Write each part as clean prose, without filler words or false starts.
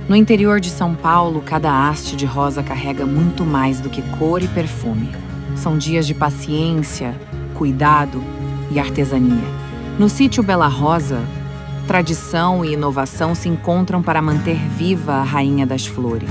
No interior de São Paulo, cada haste de rosa carrega muito mais do que cor e perfume. São dias de paciência, cuidado e artesania. No sítio Bela Rosa, tradição e inovação se encontram para manter viva a rainha das flores.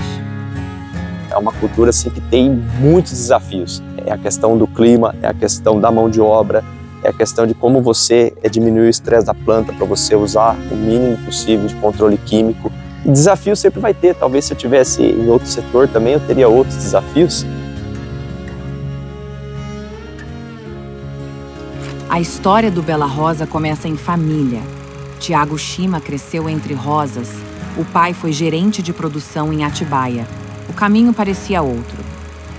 É uma cultura assim, que tem muitos desafios. É a questão do clima, é a questão da mão de obra, é a questão de como você diminuir o estresse da planta para você usar o mínimo possível de controle químico. E desafio sempre vai ter. Talvez se eu tivesse em outro setor também eu teria outros desafios. A história do Bela Rosa começa em família. Tiago Shima cresceu entre rosas. O pai foi gerente de produção em Atibaia. O caminho parecia outro.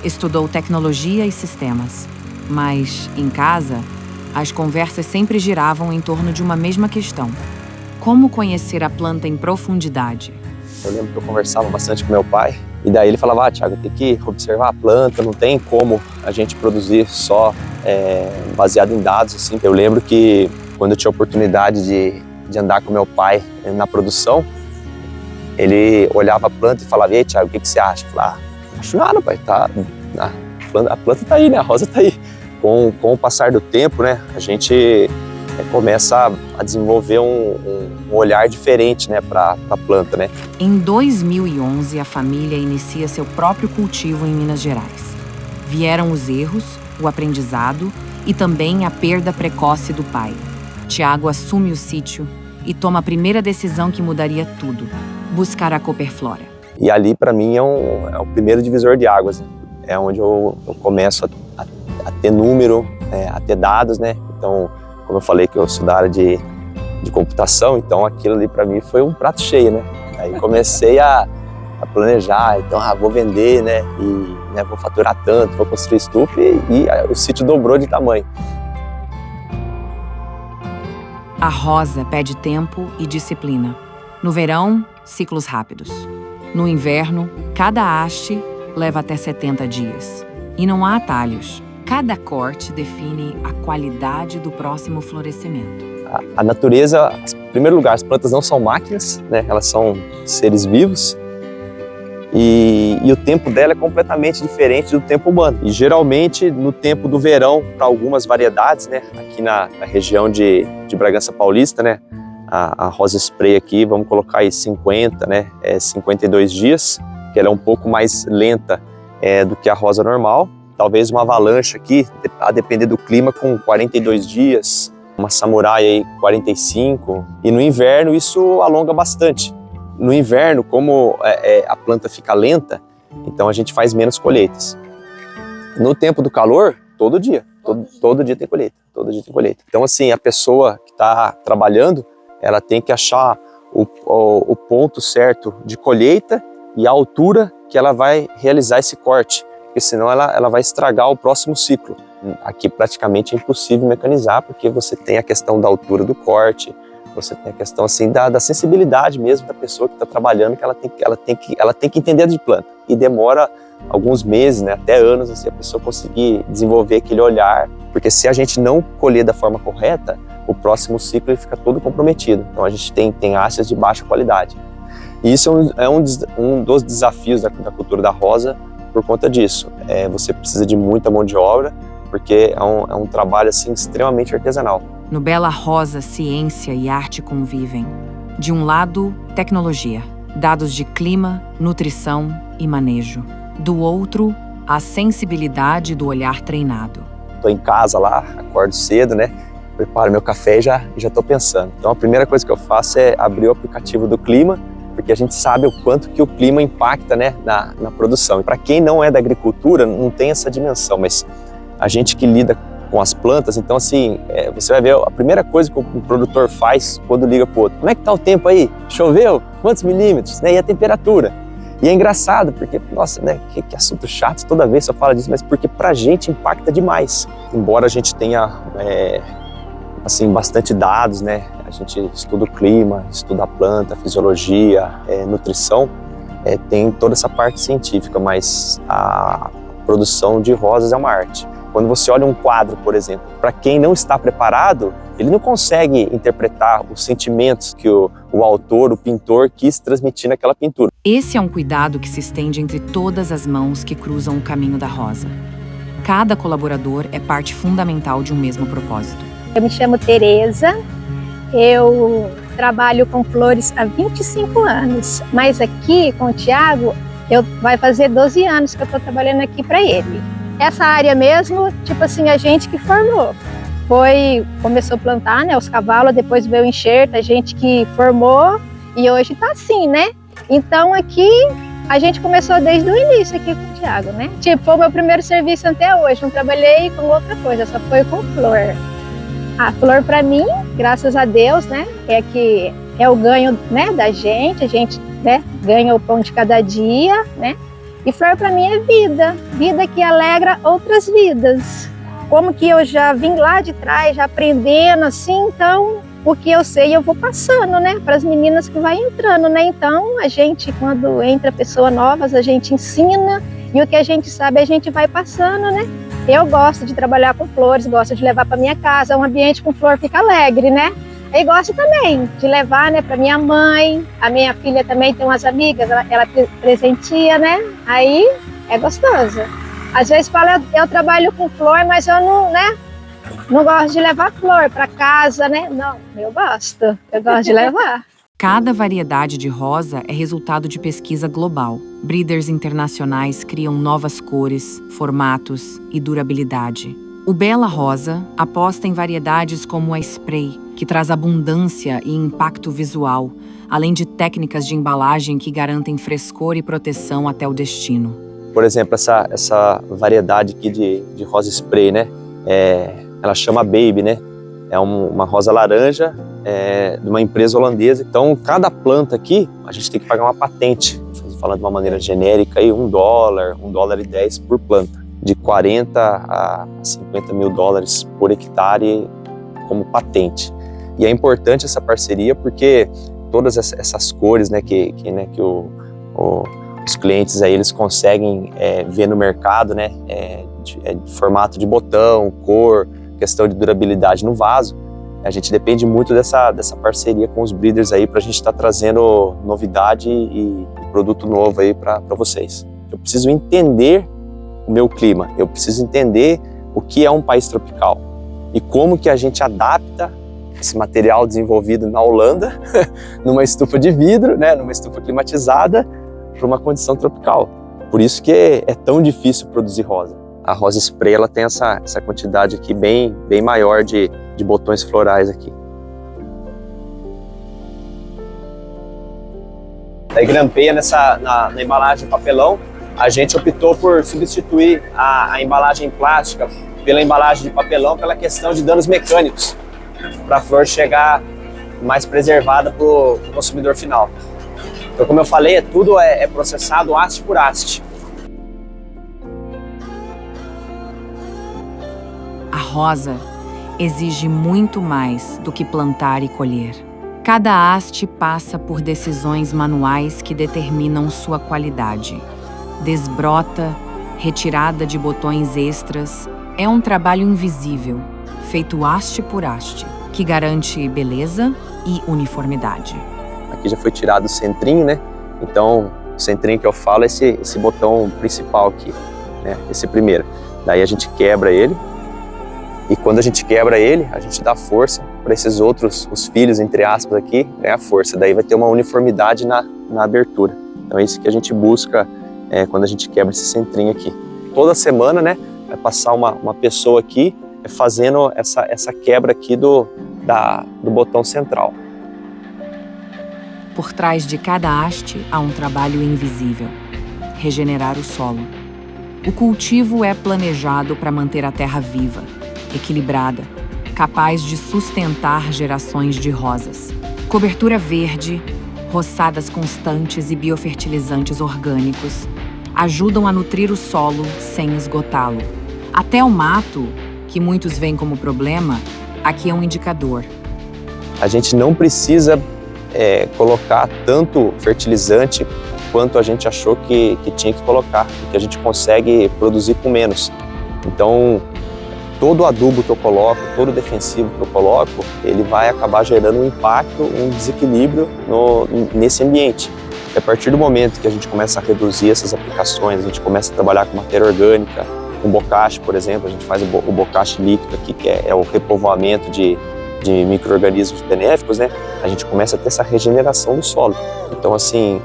Estudou tecnologia e sistemas. Mas, em casa, as conversas sempre giravam em torno de uma mesma questão. Como conhecer a planta em profundidade? Eu lembro que eu conversava bastante com meu pai. E daí ele falava, Tiago, tem que observar a planta, não tem como a gente produzir só baseado em dados. Assim. Eu lembro que quando eu tinha a oportunidade de andar com meu pai na produção, ele olhava a planta e falava, ei, Tiago, o que você acha? Eu falava, não acho nada, pai, a planta tá aí, né? A rosa tá aí. Com o passar do tempo, né, a gente começa a desenvolver um olhar diferente, né, para a planta, né? Em 2011, a família inicia seu próprio cultivo em Minas Gerais. Vieram os erros, o aprendizado e também a perda precoce do pai. Tiago assume o sítio e toma a primeira decisão que mudaria tudo: buscar a Cooperflora. E ali, para mim, é o primeiro divisor de águas. Né? É onde eu começo a ter número, a ter dados, né? Então, como eu falei que eu sou da área de computação, então aquilo ali para mim foi um prato cheio, né? Aí comecei a planejar, então vou vender, né? E vou faturar tanto, vou construir estufa e o sítio dobrou de tamanho. A rosa pede tempo e disciplina. No verão, ciclos rápidos. No inverno, cada haste leva até 70 dias. E não há atalhos. Cada corte define a qualidade do próximo florescimento. A natureza, em primeiro lugar, as plantas não são máquinas, né? Elas são seres vivos. E o tempo dela é completamente diferente do tempo humano. E geralmente, no tempo do verão, para algumas variedades, né? Aqui na região de Bragança Paulista, né? A rosa spray aqui, vamos colocar aí 50, né? 52 dias, que ela é um pouco mais lenta do que a rosa normal. Talvez uma avalanche aqui, a depender do clima, com 42 dias, uma samurai aí 45. E no inverno isso alonga bastante. No inverno, como a planta fica lenta, então a gente faz menos colheitas. No tempo do calor, todo dia tem colheita, todo dia tem colheita. Então assim, a pessoa que está trabalhando, ela tem que achar o ponto certo de colheita e a altura que ela vai realizar esse corte. Porque senão ela vai estragar o próximo ciclo. Aqui praticamente é impossível mecanizar, porque você tem a questão da altura do corte, você tem a questão assim, da sensibilidade mesmo da pessoa que está trabalhando, que ela tem que entender de planta. E demora alguns meses, né, até anos, assim, a pessoa conseguir desenvolver aquele olhar, porque se a gente não colher da forma correta, o próximo ciclo ele fica todo comprometido. Então a gente tem hastes de baixa qualidade. E isso é um dos desafios da cultura da rosa. Por conta disso, você precisa de muita mão de obra, porque é um trabalho assim, extremamente artesanal. No Bela Rosa, ciência e arte convivem. De um lado, tecnologia, dados de clima, nutrição e manejo. Do outro, a sensibilidade do olhar treinado. Estou em casa lá, acordo cedo, né? Preparo meu café e já estou pensando. Então a primeira coisa que eu faço é abrir o aplicativo do clima, porque a gente sabe o quanto que o clima impacta, né, na produção. Para quem não é da agricultura, não tem essa dimensão, mas a gente que lida com as plantas, então assim, você vai ver a primeira coisa que o produtor faz quando liga para o outro. Como é que tá o tempo aí? Choveu? Quantos milímetros? Né? E a temperatura? E é engraçado, porque, nossa, né, que assunto chato, toda vez só fala disso, mas porque pra gente impacta demais. Embora a gente tenha, assim, bastante dados, né, a gente estuda o clima, estuda a planta, a fisiologia, nutrição, tem toda essa parte científica, mas a produção de rosas é uma arte. Quando você olha um quadro, por exemplo, para quem não está preparado, ele não consegue interpretar os sentimentos que o autor, o pintor, quis transmitir naquela pintura. Esse é um cuidado que se estende entre todas as mãos que cruzam o caminho da rosa. Cada colaborador é parte fundamental de um mesmo propósito. Eu me chamo Tereza, eu trabalho com flores há 25 anos, mas aqui com o Thiago, vai fazer 12 anos que eu estou trabalhando aqui para ele. Essa área mesmo, tipo assim, a gente que formou. Começou a plantar, né, os cavalos, depois veio o enxerto, a gente que formou e hoje tá assim, né? Então aqui a gente começou desde o início aqui com o Thiago, né? Tipo, foi o meu primeiro serviço até hoje, não trabalhei com outra coisa, só foi com flor. A flor para mim, graças a Deus, né, que é o ganho, né, da gente, a gente, né, ganha o pão de cada dia, né? E flor para mim é vida, vida que alegra outras vidas. Como que eu já vim lá de trás, já aprendendo assim, então o que eu sei eu vou passando, né, para as meninas que vai entrando, né? Então a gente, quando entra pessoas novas, a gente ensina e o que a gente sabe a gente vai passando, né? Eu gosto de trabalhar com flores, gosto de levar para minha casa, um ambiente com flor fica alegre, né? E gosto também de levar, né, para minha mãe, a minha filha também tem umas amigas, ela presenteia, né? Aí é gostoso. Às vezes fala, eu trabalho com flor, mas eu não, né, não gosto de levar flor para casa, né? Não, eu gosto de levar. Cada variedade de rosa é resultado de pesquisa global. Breeders internacionais criam novas cores, formatos e durabilidade. O Bela Rosa aposta em variedades como a Spray, que traz abundância e impacto visual, além de técnicas de embalagem que garantem frescor e proteção até o destino. Por exemplo, essa variedade aqui de rosa spray, né? Ela chama Baby, né? É uma rosa laranja de uma empresa holandesa. Então, cada planta aqui, a gente tem que pagar uma patente. Falando de uma maneira genérica, aí $1,10 por planta. De 40 a 50 mil dólares por hectare como patente. E é importante essa parceria porque todas essas cores, né, que os clientes aí eles conseguem ver no mercado, né, de formato de botão, cor, questão de durabilidade no vaso. A gente depende muito dessa parceria com os breeders aí para a gente estar trazendo novidade e produto novo aí para vocês. Eu preciso entender o meu clima, eu preciso entender o que é um país tropical e como que a gente adapta esse material desenvolvido na Holanda numa estufa de vidro, né, numa estufa climatizada para uma condição tropical. Por isso que é tão difícil produzir rosa. A rosa spray ela tem essa quantidade aqui bem maior de botões florais aqui. Aí grampeia na embalagem de papelão. A gente optou por substituir a embalagem plástica pela embalagem de papelão pela questão de danos mecânicos, para a flor chegar mais preservada para o consumidor final. Então, como eu falei, tudo é processado haste por haste. A rosa exige muito mais do que plantar e colher. Cada haste passa por decisões manuais que determinam sua qualidade. Desbrota, retirada de botões extras, é um trabalho invisível, feito haste por haste, que garante beleza e uniformidade. Aqui já foi tirado o centrinho, né? Então, o centrinho que eu falo é esse botão principal aqui, né? Esse primeiro. Daí a gente quebra ele. E quando a gente quebra ele, a gente dá força para esses outros, os filhos, entre aspas, aqui, ganhar força. Daí vai ter uma uniformidade na abertura. Então é isso que a gente busca quando a gente quebra esse centrinho aqui. Toda semana, né, vai passar uma pessoa aqui fazendo essa quebra aqui do botão central. Por trás de cada haste há um trabalho invisível: regenerar o solo. O cultivo é planejado para manter a terra viva, equilibrada, capaz de sustentar gerações de rosas. Cobertura verde, roçadas constantes e biofertilizantes orgânicos ajudam a nutrir o solo sem esgotá-lo. Até o mato, que muitos veem como problema, aqui é um indicador. A gente não precisa colocar tanto fertilizante quanto a gente achou que tinha que colocar, porque a gente consegue produzir com menos. Então, todo o adubo que eu coloco, todo o defensivo que eu coloco, ele vai acabar gerando um impacto, um desequilíbrio nesse ambiente. E a partir do momento que a gente começa a reduzir essas aplicações, a gente começa a trabalhar com matéria orgânica, com bocache, por exemplo, a gente faz o bocache líquido aqui, que é o repovoamento de micro-organismos benéficos, né? A gente começa a ter essa regeneração do solo. Então, assim,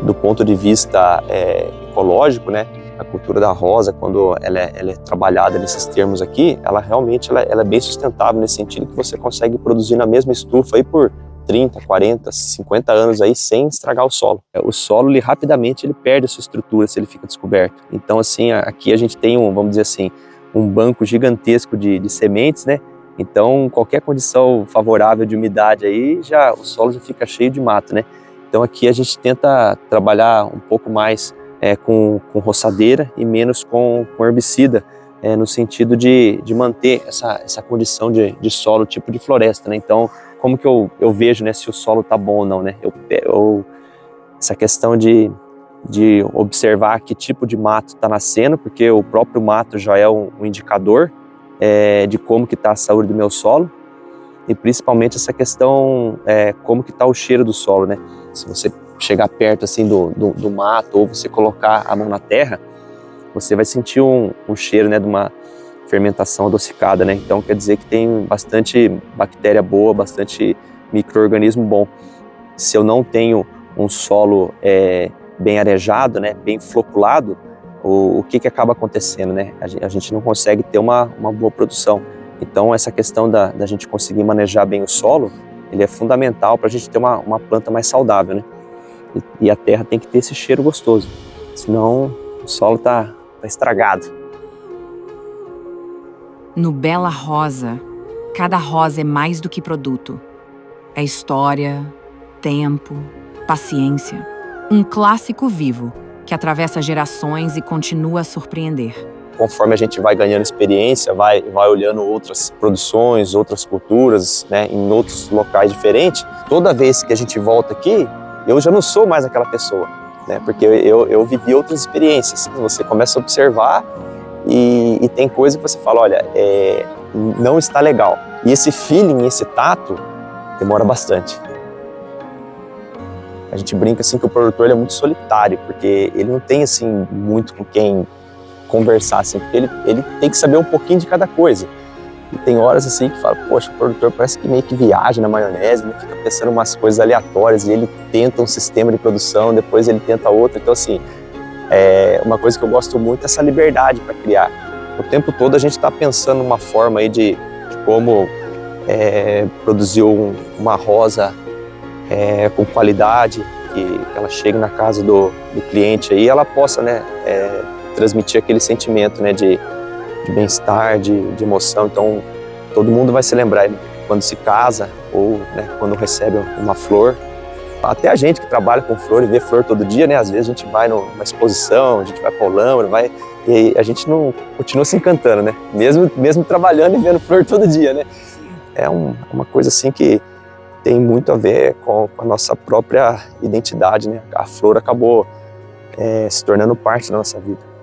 do ponto de vista ecológico, né? A cultura da rosa, quando ela é trabalhada nesses termos aqui, ela realmente ela é bem sustentável nesse sentido que você consegue produzir na mesma estufa aí por 30, 40, 50 anos aí sem estragar o solo. O solo, rapidamente, ele perde a sua estrutura se ele fica descoberto. Então, assim, aqui a gente tem vamos dizer assim, um banco gigantesco de sementes, né? Então, qualquer condição favorável de umidade aí, o solo já fica cheio de mato, né? Então, aqui a gente tenta trabalhar um pouco mais com roçadeira e menos com herbicida, no sentido de manter essa condição de solo tipo de floresta, né? Então, como que eu vejo, né, se o solo está bom ou não, né? Essa questão de observar que tipo de mato está nascendo, porque o próprio mato já é um indicador de como que está a saúde do meu solo, e principalmente essa questão como que está o cheiro do solo, né? Se você chegar perto assim do mato ou você colocar a mão na terra, você vai sentir um cheiro, né, de uma fermentação adocicada, né? Então quer dizer que tem bastante bactéria boa, bastante micro-organismo bom. Se eu não tenho um solo bem arejado, né, bem floculado, o que acaba acontecendo, né? A gente não consegue ter uma boa produção. Então essa questão da gente conseguir manejar bem o solo, ele é fundamental para a gente ter uma planta mais saudável, né? E a terra tem que ter esse cheiro gostoso, senão o solo tá estragado. No Bela Rosa, cada rosa é mais do que produto. É história, tempo, paciência. Um clássico vivo que atravessa gerações e continua a surpreender. Conforme a gente vai ganhando experiência, vai olhando outras produções, outras culturas, né, em outros locais diferentes, toda vez que a gente volta aqui, eu já não sou mais aquela pessoa, né, porque eu vivi outras experiências. Você começa a observar e tem coisa que você fala, olha, não está legal. E esse feeling, esse tato, demora bastante. A gente brinca assim que o produtor é muito solitário, porque ele não tem assim muito com quem conversar, assim, porque ele tem que saber um pouquinho de cada coisa. E tem horas assim que fala, poxa, o produtor parece que meio que viaja na maionese, né? Fica pensando umas coisas aleatórias e ele tenta um sistema de produção, depois ele tenta outro. Então assim, uma coisa que eu gosto muito é essa liberdade para criar. O tempo todo a gente está pensando numa forma aí de como produzir uma rosa com qualidade, que ela chegue na casa do cliente aí, ela possa, né, transmitir aquele sentimento, né, de bem-estar, de emoção. Então todo mundo vai se lembrar quando se casa ou, né, quando recebe uma flor. Até a gente que trabalha com flor e vê flor todo dia, né, às vezes a gente vai numa exposição, a gente vai para o Olambra, e a gente não continua se encantando, né, mesmo trabalhando e vendo flor todo dia, né. É uma coisa assim que tem muito a ver com a nossa própria identidade, né. A flor acabou se tornando parte da nossa vida.